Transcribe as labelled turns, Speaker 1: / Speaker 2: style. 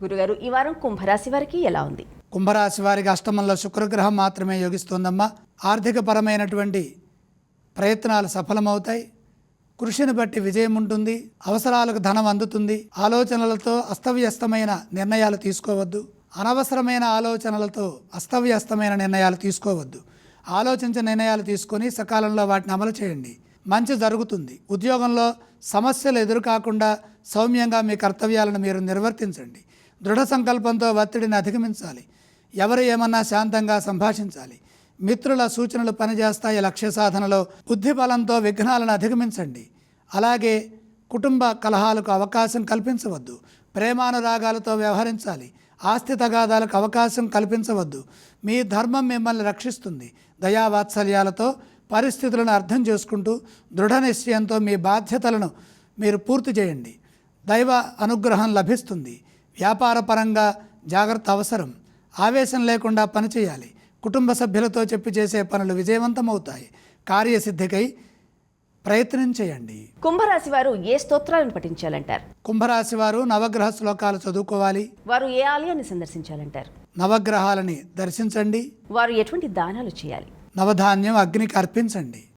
Speaker 1: గురుగారు, ఈ వారం కుంభరాశి వారికి ఎలా ఉంది?
Speaker 2: కుంభరాశి వారికి అష్టమంలో శుక్రగ్రహం మాత్రమే యోగిస్తోందమ్మా. ఆర్థికపరమైనటువంటి ప్రయత్నాలు సఫలమవుతాయి. కృషిని బట్టి విజయం ఉంటుంది. అవసరాలకు ధనం అందుతుంది. ఆలోచనలతో అస్తవ్యస్తమైన నిర్ణయాలు తీసుకోవద్దు. అనవసరమైన ఆలోచనలతో అస్తవ్యస్తమైన నిర్ణయాలు తీసుకోవద్దు. ఆలోచించిన నిర్ణయాలు తీసుకొని సకాలంలో వాటిని అమలు చేయండి. మంచి జరుగుతుంది. ఉద్యోగంలో సమస్యలు ఎదురుకాకుండా సౌమ్యంగా మీ కర్తవ్యాలను మీరు నిర్వర్తించండి. దృఢ సంకల్పంతో ఒత్తిడిని అధిగమించాలి. ఎవరు ఏమన్నా శాంతంగా సంభాషించాలి. మిత్రుల సూచనలు పనిచేస్తాయి. లక్ష్య సాధనలో బుద్ధి బలంతో విఘ్నాలను అధిగమించండి. అలాగే కుటుంబ కలహాలకు అవకాశం కల్పించవద్దు. ప్రేమానురాగాలతో వ్యవహరించాలి. ఆస్తి తగాదాలకు అవకాశం కల్పించవద్దు. మీ ధర్మం మిమ్మల్ని రక్షిస్తుంది. దయావాత్సల్యాలతో పరిస్థితులను అర్థం చేసుకుంటూ దృఢ నిశ్చయంతో మీ బాధ్యతలను మీరు పూర్తి చేయండి. దైవ అనుగ్రహం లభిస్తుంది. వ్యాపారపరంగా జాగ్రత్త అవసరం. ఆవేశం లేకుండా పనిచేయాలి. కుటుంబ సభ్యులతో చెప్పి చేసే పనులు విజయవంతమవుతాయి. కార్యసిద్ధికై ప్రయత్నం చేయండి.
Speaker 1: కుంభరాశి వారు ఏ స్తోత్రాలను పఠించాలంటారు?
Speaker 2: కుంభరాశి వారు నవగ్రహ శ్లోకాలు చదువుకోవాలి.
Speaker 1: వారు ఏ ఆలయాన్ని సందర్శించాలంటారు?
Speaker 2: నవగ్రహాలని దర్శించండి.
Speaker 1: వారు ఎటువంటి దానాలు చేయాలి?
Speaker 2: నవధాన్యం అగ్నికి అర్పించండి.